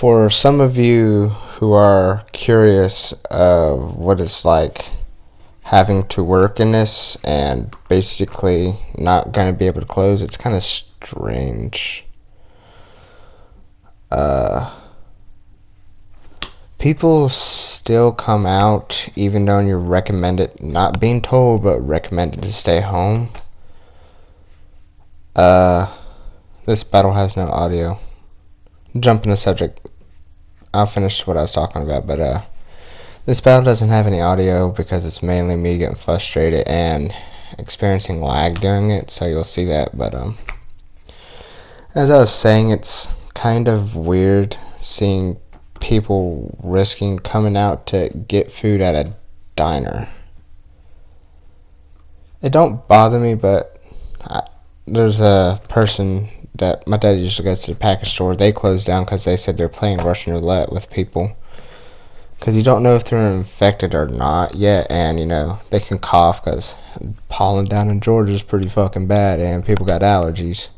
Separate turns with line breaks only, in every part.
For some of you who are curious of what it's like having to work in this and basically not going to be able to close, it's kind of strange. People still come out even though you're recommended, not being told, but recommended to stay home. This battle has no audio. Jumping the subject, I'll finish what I was talking about, but this battle doesn't have any audio because it's mainly me getting frustrated and experiencing lag during it, so you'll see that. But as I was saying, it's kind of weird seeing people risking coming out to get food at a diner. It don't bother me, but there's a person that my dad usually goes to the package store. They closed down because they said they're playing Russian roulette with people. Because you don't know if they're infected or not yet, and they can cough because pollen down in Georgia is pretty fucking bad, and people got allergies.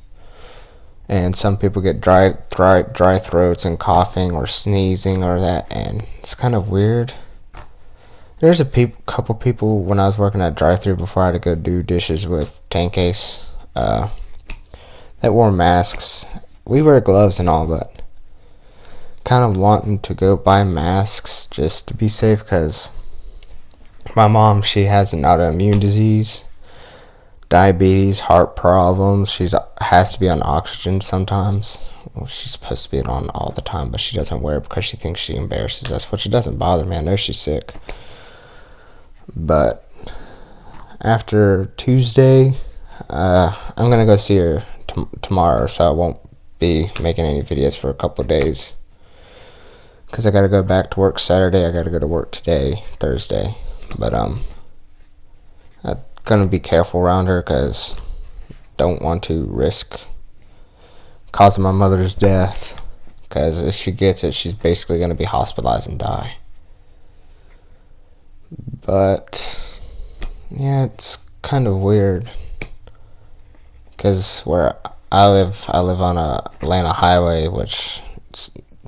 And some people get dry throats and coughing or sneezing or that, and it's kind of weird. There's a couple people when I was working at drive-thru before I had to go do dishes with Tank Ace that wore masks. We wear gloves and all, but kind of wanting to go buy masks just to be safe because my mom, she has an autoimmune disease, diabetes, heart problems. She has to be on oxygen sometimes. Well, she's supposed to be on all the time, but she doesn't wear it because she thinks she embarrasses us, which it doesn't bother me. I know she's sick. But after Tuesday, I'm going to go see her tomorrow, so I won't be making any videos for a couple of days. Because I got to go back to work Saturday. I got to go to work today, Thursday. But I'm going to be careful around her because don't want to risk causing my mother's death. Because if she gets it, she's basically going to be hospitalized and die. But yeah, it's kind of weird. Because where I live on a Atlanta highway, which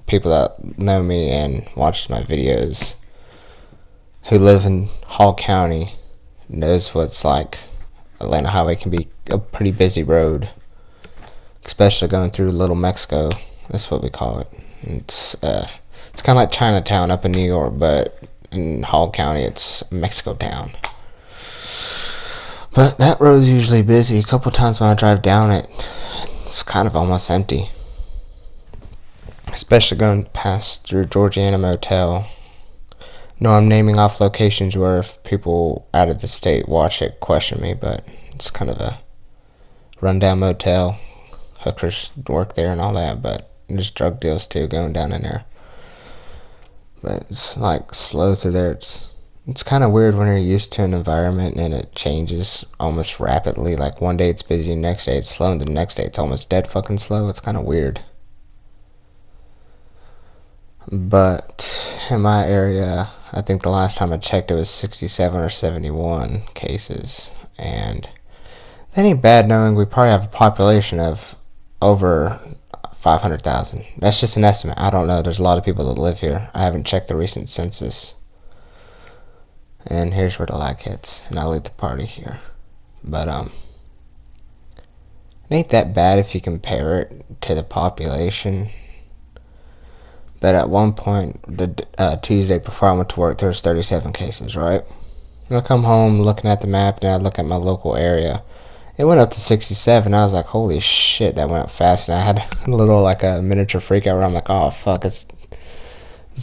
people that know me and watch my videos who live in Hall County knows what it's like. Atlanta highway can be a pretty busy road, especially going through Little Mexico. That's what we call it. It's kind of like Chinatown up in New York, but in Hall County it's Mexico town. But that road's usually busy. A couple times when I drive down it, it's kind of almost empty. Especially going past through Georgiana Motel. No, I'm naming off locations where if people out of the state watch it, question me, but it's kind of a rundown motel. Hookers work there and all that, but there's drug deals too going down in there. But it's like slow through there. It's kind of weird when you're used to an environment and it changes almost rapidly. Like one day it's busy, next day it's slow, and the next day it's almost dead fucking slow. It's kind of weird. But in my area, I think the last time I checked it was 67 or 71 cases. And that ain't bad knowing we probably have a population of over 500,000. That's just an estimate. I don't know. There's a lot of people that live here. I haven't checked the recent census. And here's where the lag hits. And I'll leave the party here. But, it ain't that bad if you compare it to the population. But at one point, the Tuesday before I went to work, there was 37 cases, right? And I come home looking at the map, and I look at my local area. It went up to 67. I was like, holy shit, that went up fast. And I had a little, like a miniature freak out where I'm like, oh, fuck, it's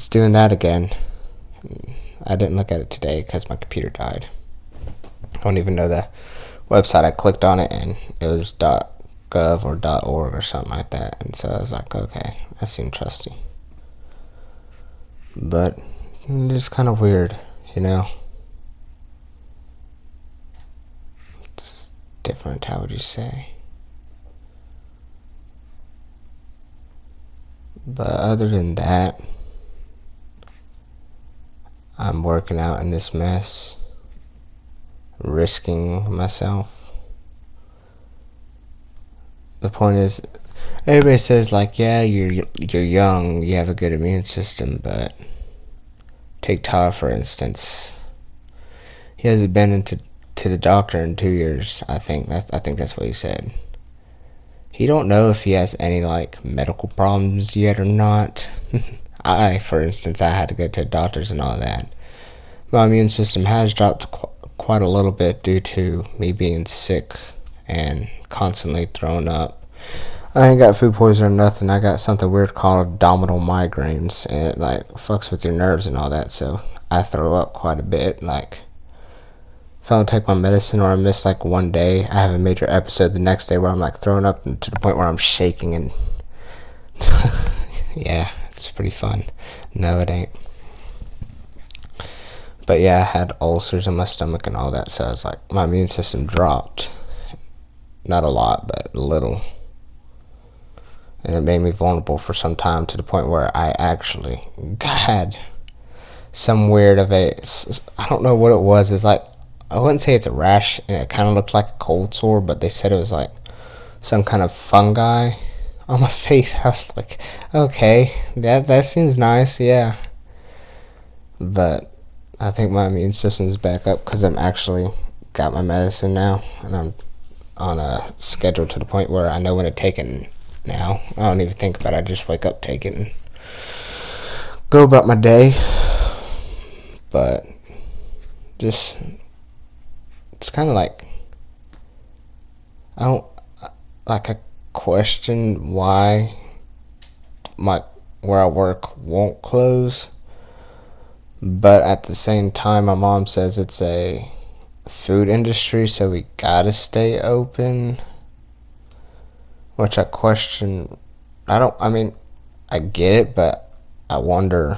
doing that again. I didn't look at it today because my computer died. I don't even know the website. I clicked on it, and it was .gov or .org or something like that. And so I was like, okay, that seemed trusty. But it's kind of weird, It's different, how would you say? But other than that, I'm working out in this mess, risking myself. The point is, Everybody says like, yeah, you're young, you have a good immune system, but take Tyler for instance. He hasn't been to the doctor in 2 years. I think that's what he said. He don't know if he has any like medical problems yet or not. For instance, I had to go to the doctors and all that. My immune system has dropped quite a little bit due to me being sick and constantly throwing up. I ain't got food poisoning or nothing. I got something weird called abdominal migraines, and it like fucks with your nerves and all that. So I throw up quite a bit. Like if I don't take my medicine or I miss like one day, I have a major episode the next day where I'm like throwing up to the point where I'm shaking and yeah, it's pretty fun. No, it ain't. But yeah, I had ulcers in my stomach and all that, so it's like my immune system dropped. Not a lot, but a little. And it made me vulnerable for some time to the point where I actually had some weird of a, I don't know what it was. It's like, I wouldn't say it's a rash, and it kind of looked like a cold sore, but they said it was like some kind of fungi on my face. I was like, okay, that seems nice, yeah. But I think my immune system is back up because I'm actually got my medicine now, and I'm on a schedule to the point where I know when to take it now. I don't even think about it. I just wake up, take it, and go about my day. But just, it's kind of like, I don't, like, I question why where I work won't close. But at the same time, my mom says it's a food industry, so we gotta stay open. Which I question. I mean, I get it, but I wonder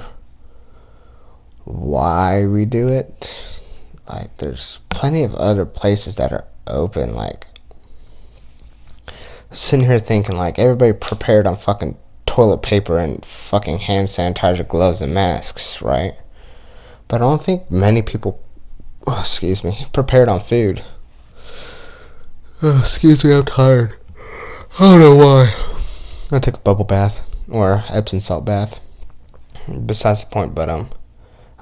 why we do it. Like, there's plenty of other places that are open. Like, sitting here thinking, like, everybody prepared on fucking toilet paper and fucking hand sanitizer, gloves, and masks, right? But I don't think many people, excuse me, prepared on food. Excuse me, I'm tired. I don't know why. I took a bubble bath or Epsom salt bath. Besides the point, but I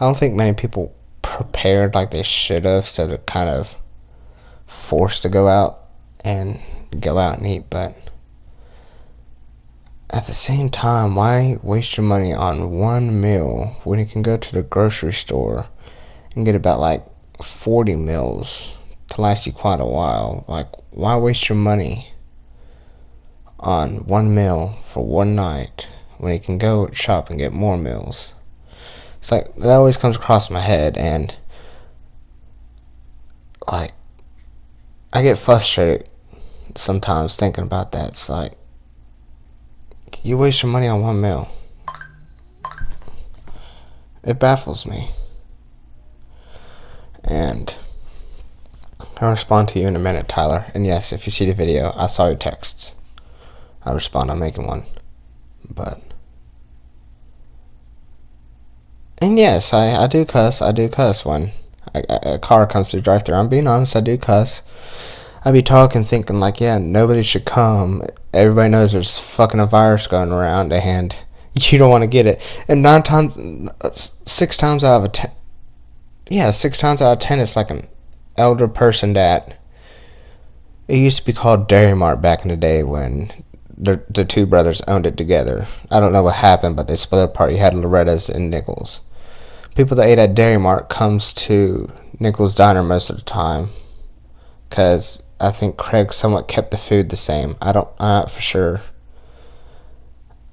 don't think many people prepared like they should have, so they're kind of forced to go out and eat. But at the same time, why waste your money on one meal when you can go to the grocery store and get about like 40 meals to last you quite a while? Like, why waste your money on one meal for one night when you can go shop and get more meals? It's like, that always comes across my head, and like, I get frustrated sometimes thinking about that. It's like, you waste your money on one meal. It baffles me. And I'll respond to you in a minute, Tyler. And yes, if you see the video, I saw your texts. I'll respond. I'm making one. But, and yes, I do cuss. I do cuss when a car comes through the drive-thru. I'm being honest, I do cuss. I be talking, thinking like, yeah, nobody should come. Everybody knows there's fucking a virus going around, and you don't want to get it. And 6 times out of 10, yeah, 6 times out of 10, it's like an elder person that, it used to be called Dairy Mart back in the day when the two brothers owned it together. I don't know what happened, but they split apart. You had Loretta's and Nichols. People that ate at Dairy Mart comes to Nichols Diner most of the time, because I think Craig somewhat kept the food the same. I'm not for sure.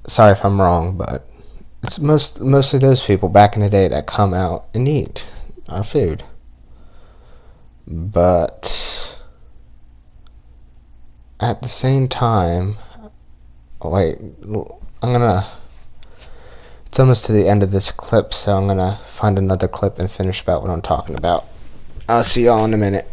Sorry if I'm wrong, but it's mostly those people back in the day that come out and eat our food. But at the same time, wait, it's almost to the end of this clip, so I'm gonna find another clip and finish about what I'm talking about. I'll see y'all in a minute.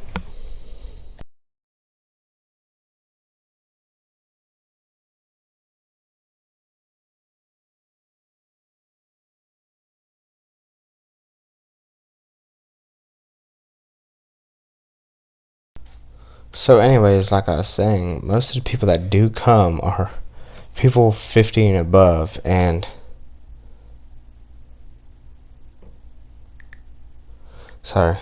So anyways, like I was saying, most of the people that do come are people 50 and above, and sorry,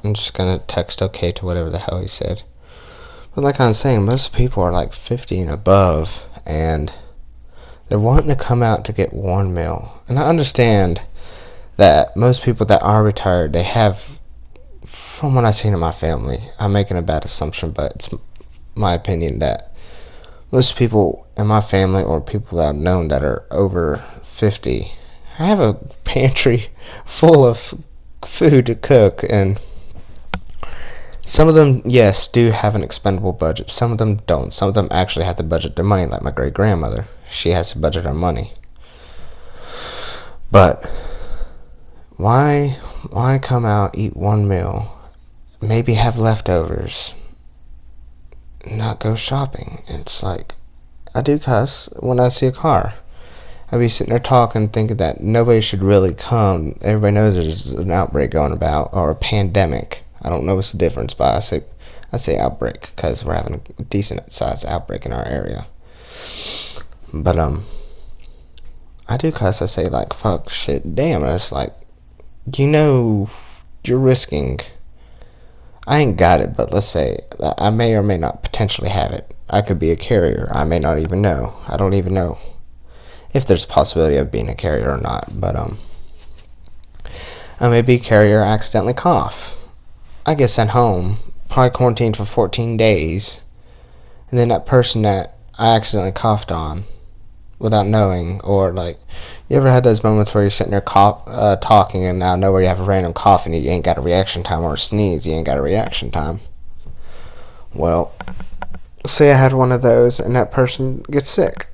I'm just gonna text okay to whatever the hell he said. But like I was saying, most people are like 50 and above, and they're wanting to come out to get one meal. And I understand that most people that are retired, they have, from what I've seen in my family, I'm making a bad assumption, but it's my opinion that most people in my family or people that I've known that are over 50 have a pantry full of food to cook, and some of them, yes, do have an expendable budget. Some of them don't. Some of them actually have to budget their money, like my great grandmother. She has to budget her money. But why come out, eat one meal, maybe have leftovers, not go shopping? It's like, I do cuss when I see a car. I be sitting there talking, thinking that nobody should really come. Everybody knows there's an outbreak going about, or a pandemic. I don't know what's the difference, but I say outbreak because we're having a decent sized outbreak in our area. But I do cuss. I say like fuck, shit, damn. And it's like, you're risking. I ain't got it, but let's say I may or may not potentially have it. I could be a carrier. I may not even know. I don't even know if there's a possibility of being a carrier or not. But I may be a carrier, accidentally cough. I get sent home, probably quarantined for 14 days, and then that person that I accidentally coughed on without knowing, or like, you ever had those moments where you're sitting there talking and out of nowhere you have a random cough and you ain't got a reaction time, or a sneeze, you ain't got a reaction time? Well, say I had one of those and that person gets sick.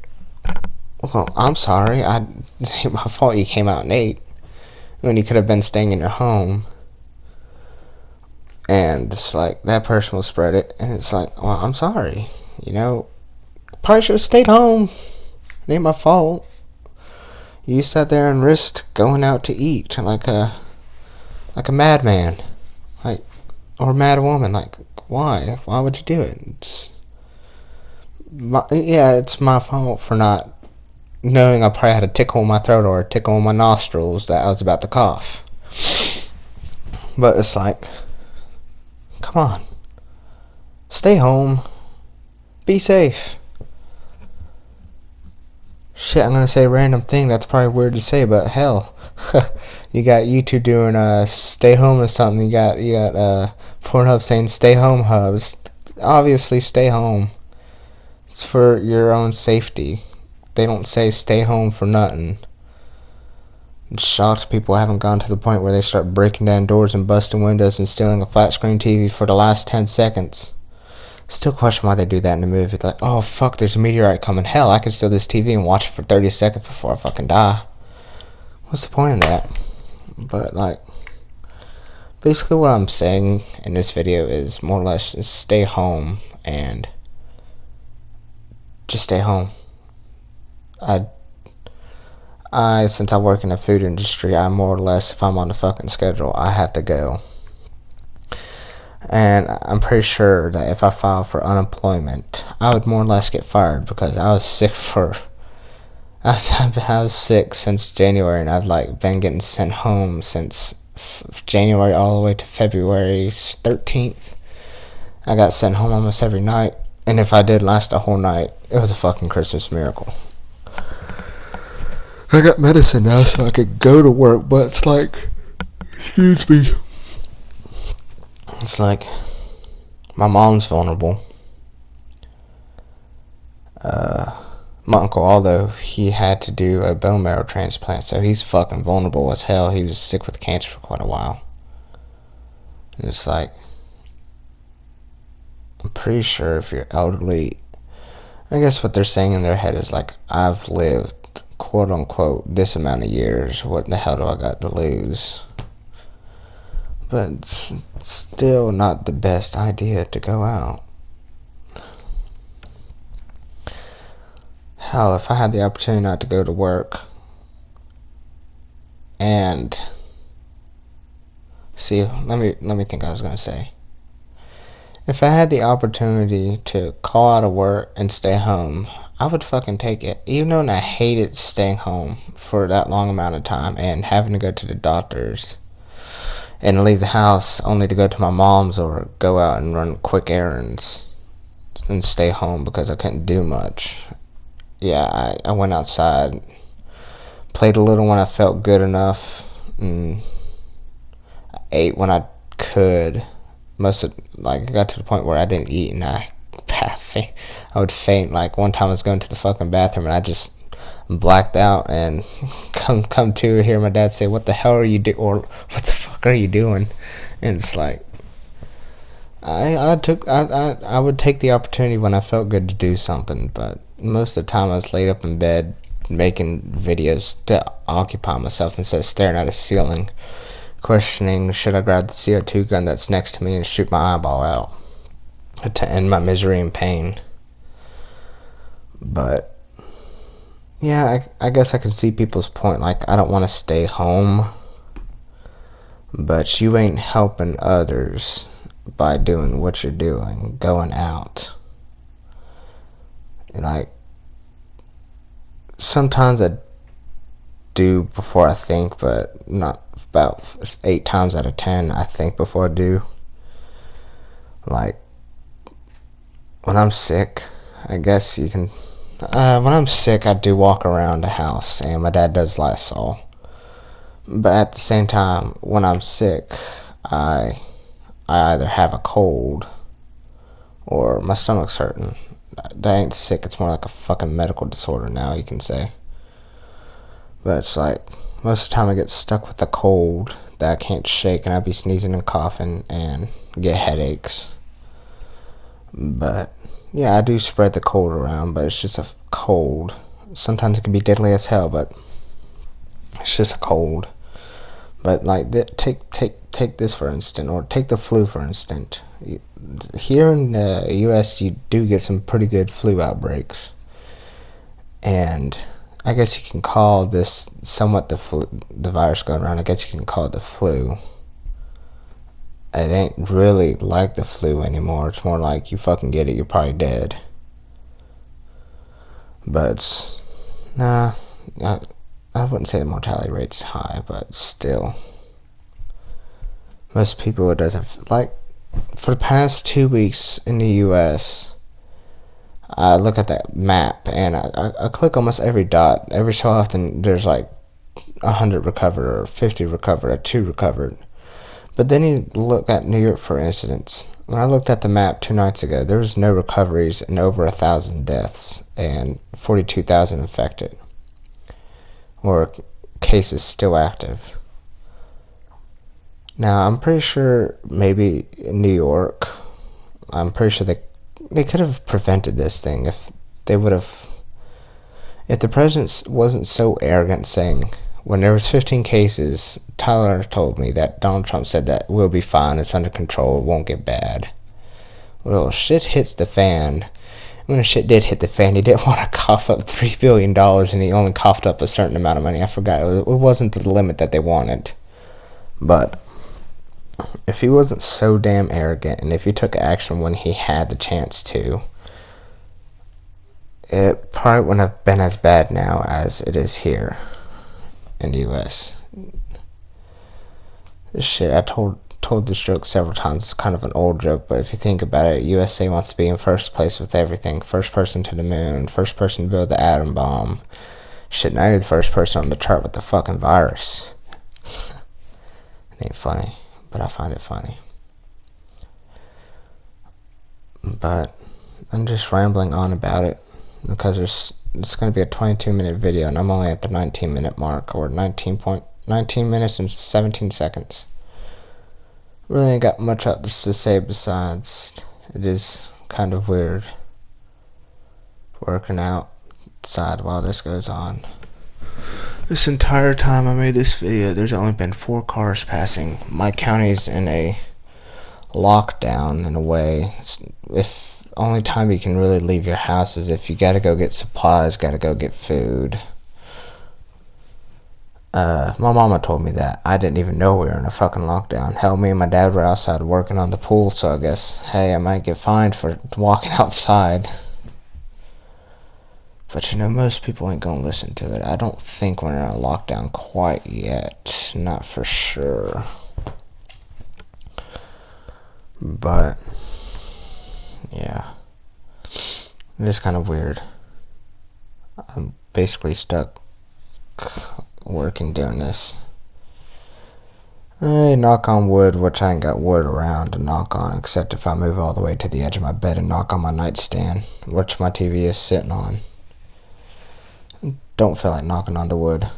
Well, I'm sorry, it ain't my fault you came out and ate when you could have been staying in your home. And it's like, that person will spread it, and it's like, well, I'm sorry, probably should have stayed home. It ain't my fault. You sat there and risked going out to eat like a madman, like, or a mad woman. Like, why would you do it? It's my fault for not knowing I probably had a tickle in my throat or a tickle in my nostrils that I was about to cough. But it's like, come on, stay home, be safe. Shit, I'm gonna say a random thing that's probably weird to say, but hell, you got YouTube doing stay home or something. You got Pornhub saying stay home hubs. Obviously, stay home. It's for your own safety. They don't say stay home for nothing. I'm shocked people haven't gone to the point where they start breaking down doors and busting windows and stealing a flat screen TV for the last 10 seconds. Still question why they do that in the movie. Like, oh fuck, there's a meteorite coming. Hell, I could steal this TV and watch it for 30 seconds before I fucking die. What's the point in that? But like, basically what I'm saying in this video is more or less is stay home, and just stay home. I since I work in the food industry, I more or less, if I'm on the fucking schedule, I have to go. And I'm pretty sure that if I filed for unemployment, I would more or less get fired, because I was sick I was sick since January, and I've like been getting sent home since January all the way to February 13th. I got sent home almost every night, and if I did last a whole night, it was a fucking Christmas miracle. I got medicine now so I could go to work, but it's like, excuse me, it's like, my mom's vulnerable. My uncle, although he had to do a bone marrow transplant, so he's fucking vulnerable as hell. He was sick with cancer for quite a while. And it's like, I'm pretty sure if you're elderly, I guess what they're saying in their head is like, I've lived, quote unquote, this amount of years, what the hell do I got to lose? But it's still not the best idea to go out. Hell, if I had the opportunity not to go to work, and see, let me think. I was gonna say, If I had the opportunity to call out of work and stay home, I would fucking take it. Even though I hated staying home for that long amount of time and having to go to the doctors and leave the house only to go to my mom's or go out and run quick errands and stay home because I couldn't do much. Yeah, I went outside, played a little when I felt good enough, and ate when I could. Most of, like, I got to the point where I didn't eat and I would faint. Like, one time I was going to the fucking bathroom and I just blacked out and come to hear my dad say, "What the hell are you doing?" Or "What the fuck are you doing?" And it's like, I would take the opportunity when I felt good to do something, but most of the time I was laid up in bed making videos to occupy myself instead of staring at a ceiling, questioning, should I grab the CO2 gun that's next to me and shoot my eyeball out to end my misery and pain. But yeah, I guess I can see people's point. Like, I don't want to stay home, but you ain't helping others by doing what you're doing, going out. And like, sometimes I do before I think, but not about 8 times out of 10 I think before I do. Like, when I'm sick, I guess you can, when I'm sick I do walk around the house and my dad does Lysol. But at the same time, when I'm sick, I either have a cold or my stomach's hurting. That ain't sick, it's more like a fucking medical disorder now, you can say. But it's like, most of the time I get stuck with a cold that I can't shake, and I be sneezing and coughing and get headaches. But yeah, I do spread the cold around, but it's just a cold. Sometimes it can be deadly as hell, but it's just a cold. But like, take this for instance, or take the flu for instance. Here in the U.S., you do get some pretty good flu outbreaks, and I guess you can call this somewhat the virus going around. I guess you can call it the flu. It ain't really like the flu anymore. It's more like, you fucking get it, you're probably dead. But nah, I wouldn't say the mortality rate's high, but still, most people, it doesn't, like, for the past 2 weeks in the U.S., I look at that map and I click almost every dot. Every so often there's like 100 recovered or 50 recovered or 2 recovered. But then you look at New York, for instance. When I looked at the map 2 nights ago, there was no recoveries and over 1,000 deaths and 42,000 infected, or cases still active. Now, I'm pretty sure maybe in New York, I'm pretty sure they could have prevented this thing if they would have, if the president wasn't so arrogant saying, when there was 15 cases, Tyler told me that Donald Trump said that we'll be fine, it's under control, it won't get bad. Well, shit hits the fan. When shit did hit the fan, he didn't want to cough up $3 billion, and he only coughed up a certain amount of money. I forgot, it wasn't the limit that they wanted. But if he wasn't so damn arrogant, and if he took action when he had the chance to, it probably wouldn't have been as bad now as it is here in the U.S. This shit, I told this joke several times. It's kind of an old joke, but if you think about it, USA wants to be in first place with everything. First person to the moon, first person to build the atom bomb. Shit, now you're the first person on the chart with the fucking virus. It ain't funny, but I find it funny. But I'm just rambling on about it because it's going to be a 22-minute video, and I'm only at the 19-minute mark, or 19 minutes and 17 seconds. Really ain't got much else to say besides, it is kind of weird working outside while this goes on. This entire time I made this video, there's only been 4 cars passing. My county's in a lockdown in a way. If only time you can really leave your house is if you gotta go get supplies, gotta go get food. My mama told me that. I didn't even know we were in a fucking lockdown. Hell, me and my dad were outside working on the pool, so I guess, hey, I might get fined for walking outside. But most people ain't gonna listen to it. I don't think we're in a lockdown quite yet. Not for sure. But, yeah. It's kind of weird. I'm basically stuck working doing this. Hey, knock on wood, which I ain't got wood around to knock on, except if I move all the way to the edge of my bed and knock on my nightstand, which my TV is sitting on. Don't feel like knocking on the wood.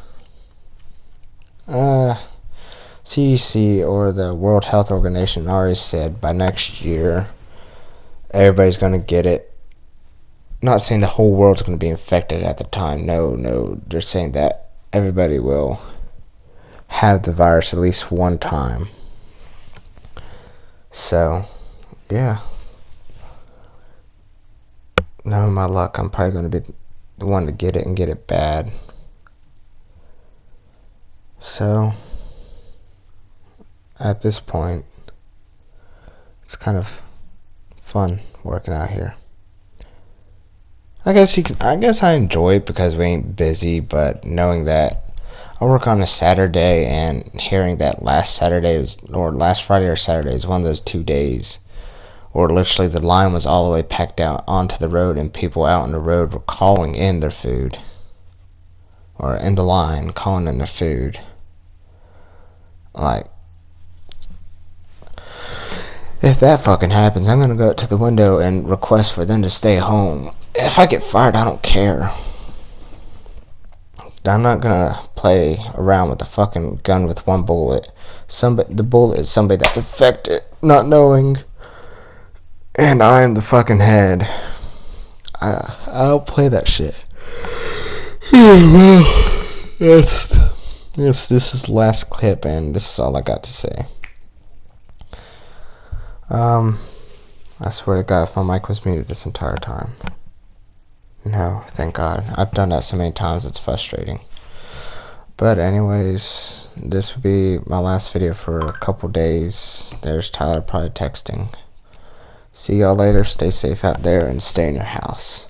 CDC or the World Health Organization already said by next year everybody's gonna get it. Not saying the whole world's gonna be infected at the time. No, they're saying that everybody will have the virus at least one time. So, yeah. Knowing my luck, I'm probably going to be the one to get it and get it bad. So, at this point, it's kind of fun working out here. I guess I enjoy it because we ain't busy, but knowing that I work on a Saturday and hearing that last Friday or Saturday is one of those 2 days where literally the line was all the way packed out onto the road and people out on the road were calling in their food. Or in the line, calling in their food. Like, if that fucking happens, I'm gonna go up to the window and request for them to stay home. If I get fired, I don't care. I'm not gonna play around with a fucking gun with one bullet. The bullet is somebody that's affected, not knowing. And I am the fucking head. I'll play that shit. This is the last clip, and this is all I got to say. I swear to God, if my mic was muted this entire time. No, thank God. I've done that so many times, it's frustrating. But anyways, this will be my last video for a couple days. There's Tyler probably texting. See y'all later. Stay safe out there and stay in your house.